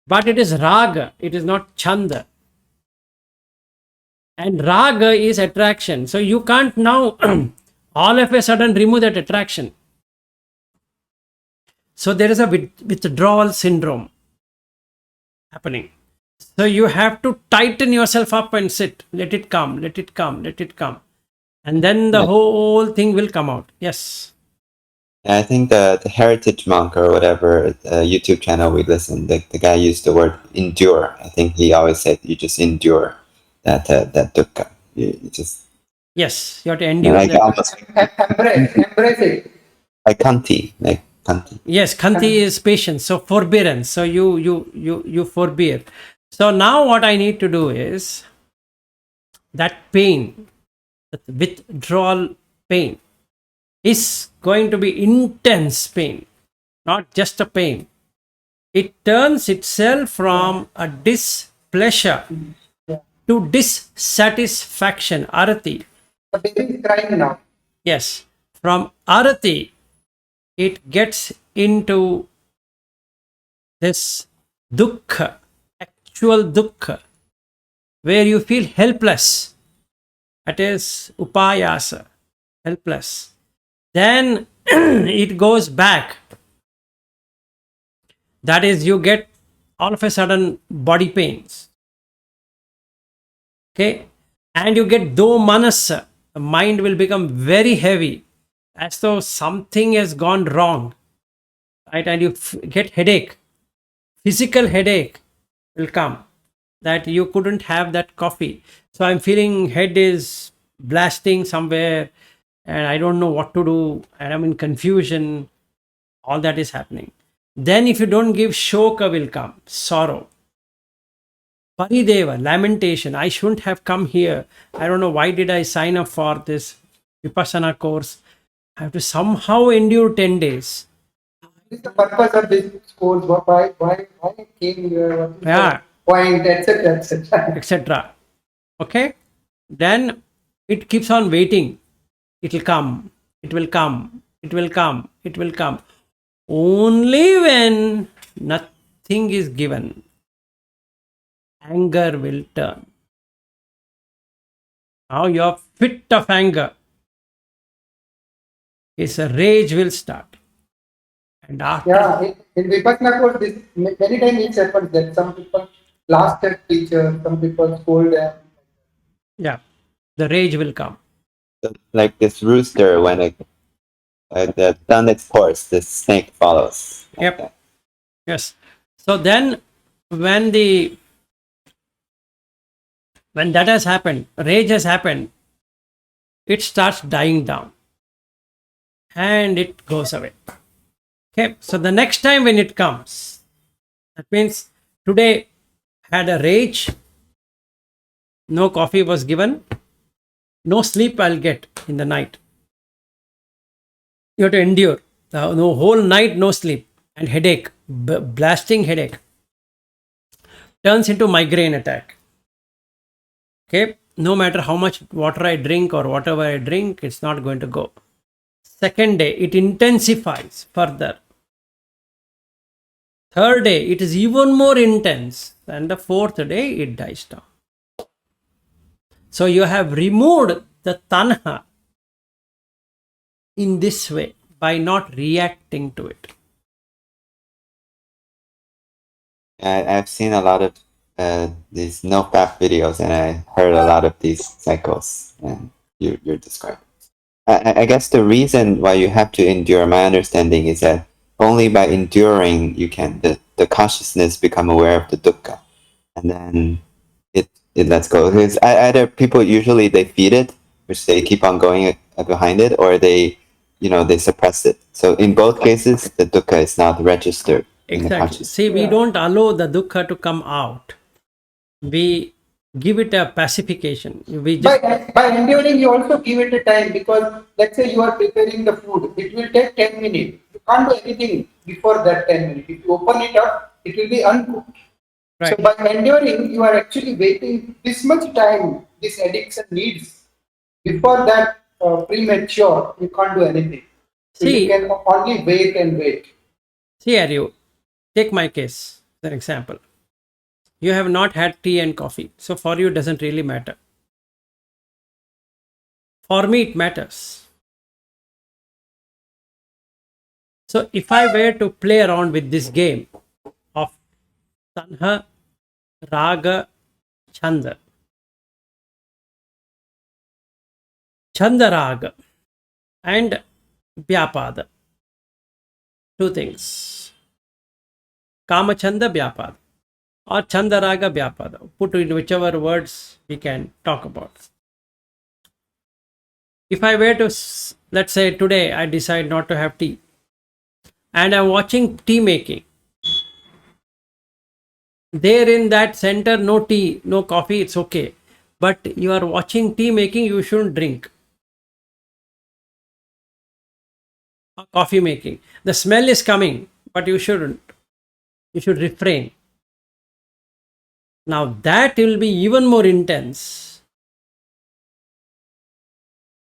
But it is Raga. It is not Chanda. And Raga is attraction. So you can't now all of a sudden remove that attraction. So there is a withdrawal syndrome happening. So you have to tighten yourself up and sit. Let it come, let it come, let it come. And then the whole thing will come out. Yes. I think the Heritage Monk or whatever YouTube channel we listen, the guy used the word endure. I think he always said you just endure that dukkha. You just Yes, you have to endure like that. almost Embrace it. like kanti. Yes, Khanti is patience. So forbearance. So you forbear. So now what I need to do is that pain, that withdrawal pain, is going to be intense pain, not just a pain. It turns itself from a displeasure to dissatisfaction, arati. The baby is crying now. Yes, from arati, it gets into this dukkha, actual dukkha, where you feel helpless. That is upayasa, helpless. Then it goes back. That is, you get all of a sudden body pains. Okay, and you get do manasa. The mind will become very heavy, as though something has gone wrong, right? And you get headache, physical headache will come, that you couldn't have that coffee. So I'm feeling head is blasting somewhere, and I don't know what to do, and I'm in confusion. All that is happening. Then if you don't give, shoka will come, sorrow. Parideva, lamentation. I shouldn't have come here. I don't know why did I sign up for this Vipassana course. I have to somehow endure 10 days. What is the purpose of this course? Why I came here? What is Yeah. the point, etc., etc. Etc. Okay? Then it keeps on waiting. It will come. It will come. It will come. It will come. Only when nothing is given, anger will turn. Now you're fit of anger. It's a rage will start. And after Yeah, in Vipassana course, this many times it happens that some people blast their teacher, some people scold them. yeah, the rage will come. Like this rooster when it done its course, this snake follows. Like Yep. that. Yes. So then when that has happened, rage has happened, it starts dying down and it goes away. Okay. So the next time when it comes, that means today had a rage, no coffee was given, no sleep I'll get in the night. You have to endure the whole night, no sleep, and headache, blasting headache, turns into migraine attack. Okay, no matter how much water I drink or whatever I drink, it's not going to go. Second day, it intensifies further. Third day, it is even more intense. And the fourth day, it dies down. So you have removed the tanha in this way by not reacting to it. I've seen a lot of these no fap videos, and I heard a lot of these cycles, and you're describing. I guess the reason why you have to endure, my understanding is that only by enduring you can the consciousness become aware of the dukkha, and then it lets go. Because either people usually they feed it, which they keep on going behind it, or they they suppress it. So in both cases, the dukkha is not registered in the Exactly. consciousness. See, we don't allow the dukkha to come out. We give it a pacification. We By, just by enduring, you also give it a time, because let's say you are preparing the food, it will take 10 minutes. You can't do anything before that 10 minutes. If you open it up, it will be uncooked. So right. by enduring, you are actually waiting this much time this addiction needs. Before that premature, you can't do anything. So you See, can only wait and wait. see, Aryu, take my case as an example. You have not had tea and coffee, so for you it doesn't really matter. For me, it matters. So if I were to play around with this game of Tanha, Raga, Chanda, Chanda Raga, and Vyapada, two things, Kama Chanda Vyapada, or Chanda Raga Vyapada, put in whichever words we can talk about. If I were to, let's say today I decide not to have tea, and I'm watching tea making, there in that center, no tea, no coffee, it's okay. But you are watching tea making, you shouldn't drink. Or coffee making. The smell is coming, but you shouldn't. You should refrain. Now that will be even more intense,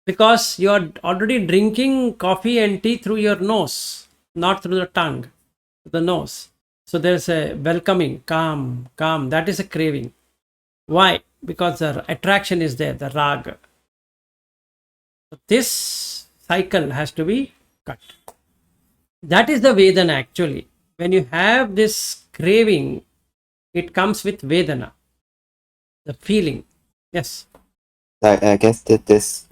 because you are already drinking coffee and tea through your nose, not through the tongue, the nose. So there's a welcoming, calm, calm. That is a craving. Why? Because the attraction is there, the raga. This cycle has to be cut. That is the Vedana actually. When you have this craving, it comes with Vedana, the feeling. Yes. I guess that this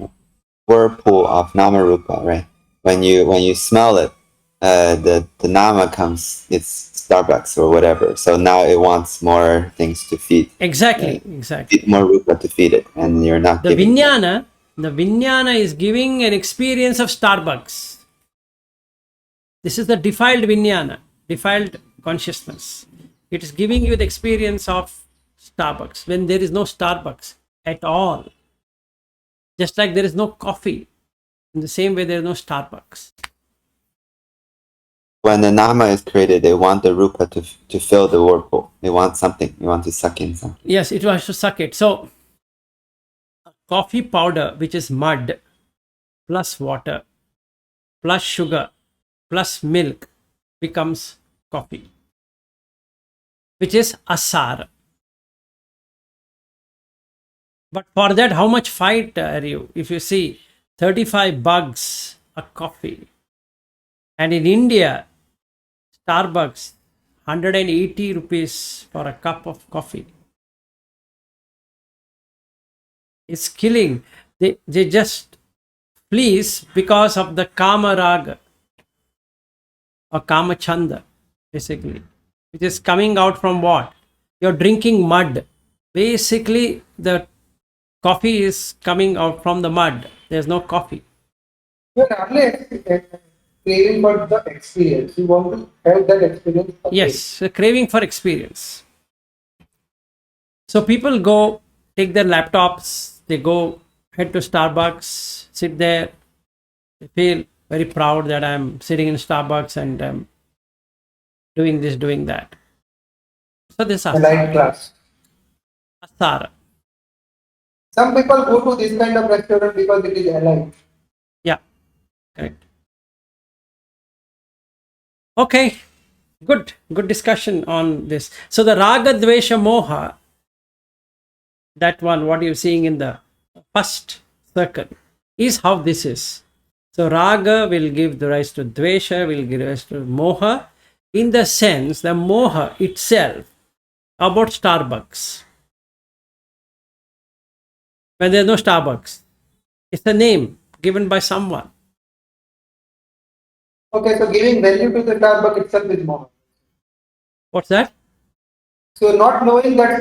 whirlpool of Namarupa, right? When you smell it, the Nama comes, it's Starbucks or whatever. So now it wants more things to feed. Exactly. Exactly. More Rupa to feed it, and you're not The giving. Vijnana is giving an experience of Starbucks. This is the defiled Vijnana, defiled consciousness. It is giving you the experience of Starbucks when there is no Starbucks at all. Just like there is no coffee, in the same way there is no Starbucks. When the Nama is created, they want the Rupa to fill the whirlpool. They want something. They want to suck in something. Yes, it has to suck it. So, coffee powder, which is mud, plus water, plus sugar, plus milk, becomes coffee, which is asar. But for that, how much fight are you? If you see 35 bucks a coffee, and in India, Starbucks 180 rupees for a cup of coffee. It's killing. They just fleece because of the Kama Raga or Kama Chanda, basically, which is coming out from what? You're drinking mud. Basically, the coffee is coming out from the mud. There's no coffee. You are only craving for the experience. You want to have that experience. Yes, a craving for experience. So people go take their laptops, they go head to Starbucks, sit there, they feel very proud that I'm sitting in Starbucks and I'm doing this, doing that. So this A light class. asara. Some people go to this kind of restaurant because it is alive. Yeah, correct. Okay, good discussion on this. So the raga, dvesha, moha, that one, what you're seeing in the first circle, is how this is. So raga will give the rise to dvesha, will give rise to moha, in the sense the moha itself about Starbucks. When there's no Starbucks, it's a name given by someone. Okay, so giving value to the Starbucks itself is more. What's that? So not knowing that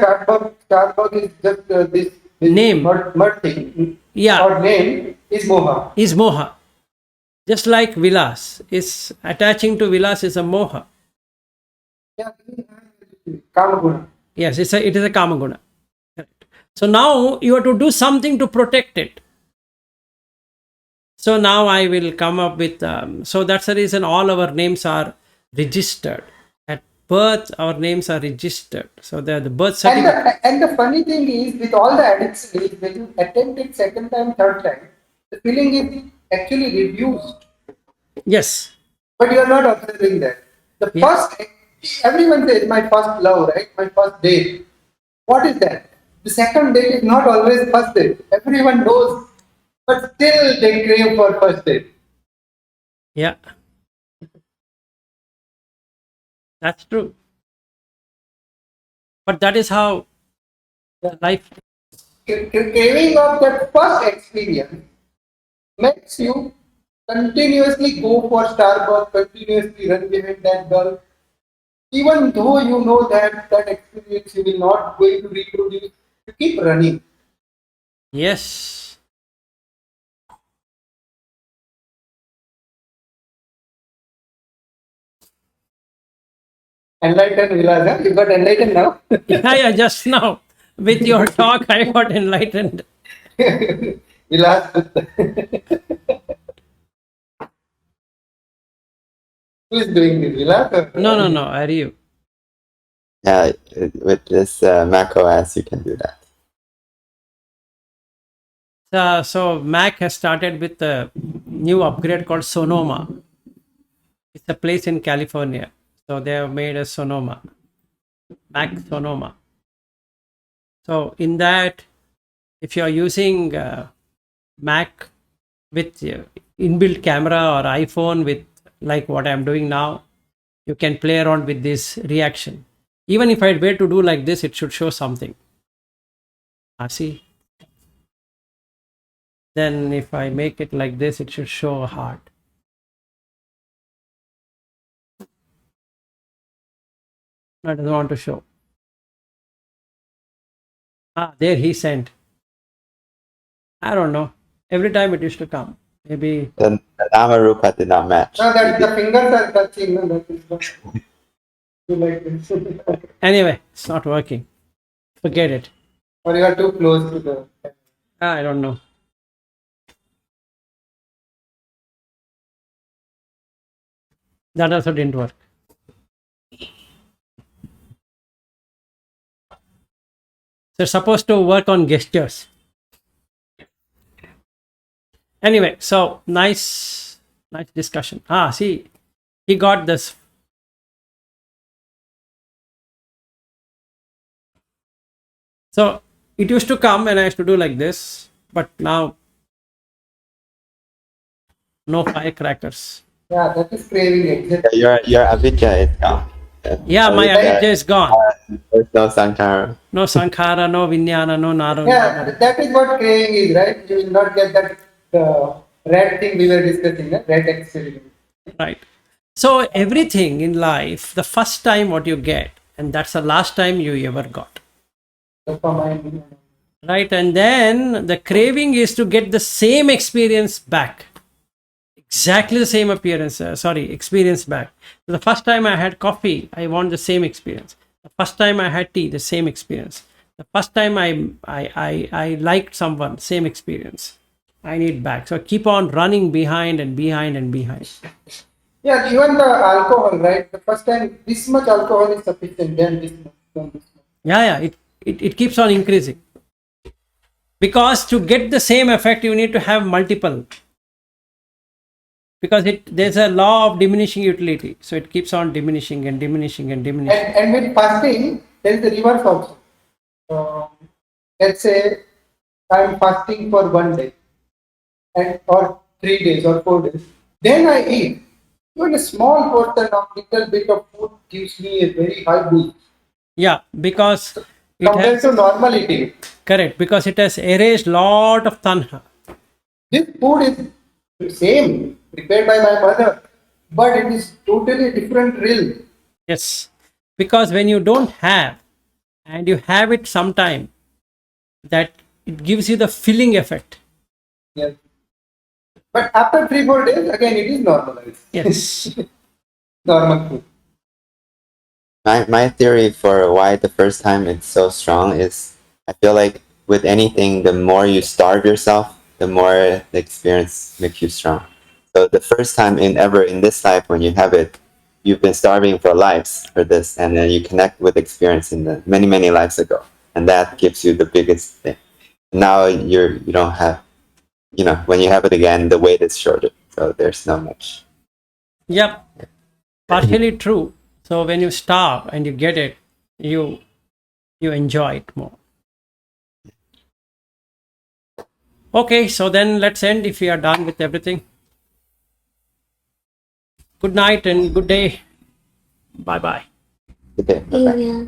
Starbucks is just this Name. mud thing. Yeah. Or name is moha. Is moha. Just like vilas, is attaching to vilas is a moha. Yeah, kama guna. Yes, it is a kama guna. Correct. So now you have to do something to protect it. So now I will come up with, so that's the reason all our names are registered. At birth, our names are registered. So the birth certificate. And the funny thing is, with all the addiction, is when you attempt it second time, third time, the feeling is actually reduced. Yes. But you are not observing that. The Yeah. first, everyone says, my first love, right? My first date. What is that? The second date is not always first date. Everyone knows, but still they crave for first date. Yeah. That's true. But that is how life. Craving of that first experience makes you continuously go for Starbucks, continuously run behind that girl, even though you know that that experience you will not going to reproduce, you keep running. Yes. Enlightened Vilas, huh? You got enlightened now? Yeah, just now with your talk, I got enlightened. Vilas, who is doing this? Vilas? No, are you? Yeah, with this Mac OS, you can do that. So Mac has started with a new upgrade called Sonoma. It's a place in California. So they have made a Sonoma, Mac Sonoma. So in that, if you are using Mac with inbuilt camera or iPhone with like what I'm doing now, you can play around with this reaction. Even if I were to do like this, it should show something. See? Then if I make it like this, it should show a heart. I don't want to show. There he sent. I don't know. Every time it used to come. Maybe. The Namarupa did not match. No, that the fingers are touching. No, that is not. You like this. Anyway, it's not working. Forget it. Or you are too close to the. I don't know. That also didn't work. So it's supposed to work on gestures. Anyway, so nice discussion. See, he got this. So it used to come and I used to do like this, but now no firecrackers. Yeah, that is craving exactly. Your avijja is gone. Yeah, my avijja is gone. There's no sankhara. No sankhara, no vinyana, no naro. Yeah, that is what craving is, right? You will not get that red thing we were discussing, red experiment. Right. So everything in life, the first time what you get, and that's the last time you ever got. Dopamine. Right. And then the craving is to get the same experience back. Exactly the same experience back. So the first time I had coffee, I want the same experience. The first time I had tea, the same experience. The first time I liked someone, same experience. I need back. So I keep on running behind and behind and behind. Yeah, even the alcohol, right? The first time this much alcohol is sufficient, then this much, then this much. Yeah, it keeps on increasing. Because to get the same effect, you need to have multiple. Because there's a law of diminishing utility. So it keeps on diminishing and diminishing and diminishing. And with fasting, there is the reverse also. Let's say I'm fasting for 1 day, or 3 days or 4 days. Then I eat. Even a small portion of little bit of food gives me a very high boost. Yeah, because it compared has, to normal eating. correct, because it has erased lot of tanha. This food is same, prepared by my mother, but it is totally different realm. Yes, because when you don't have and you have it sometime, that it gives you the filling effect. Yes. But after 3-4 days, again it is normalized. Yes. Normal food. My theory for why the first time it's so strong is I feel like with anything, the more you starve yourself, the more the experience makes you strong. So the first time ever in this life when you have it, you've been starving for lives for this, and then you connect with experience in the many lives ago, and that gives you the biggest thing. Now you don't have, when you have it again, the wait is shorter, so there's not much. Yep, partially true. So when you stop and you get it, you enjoy it more. Okay, so then let's end if we are done with everything. Good night and good day. Bye bye. Okay, bye-bye. Yeah.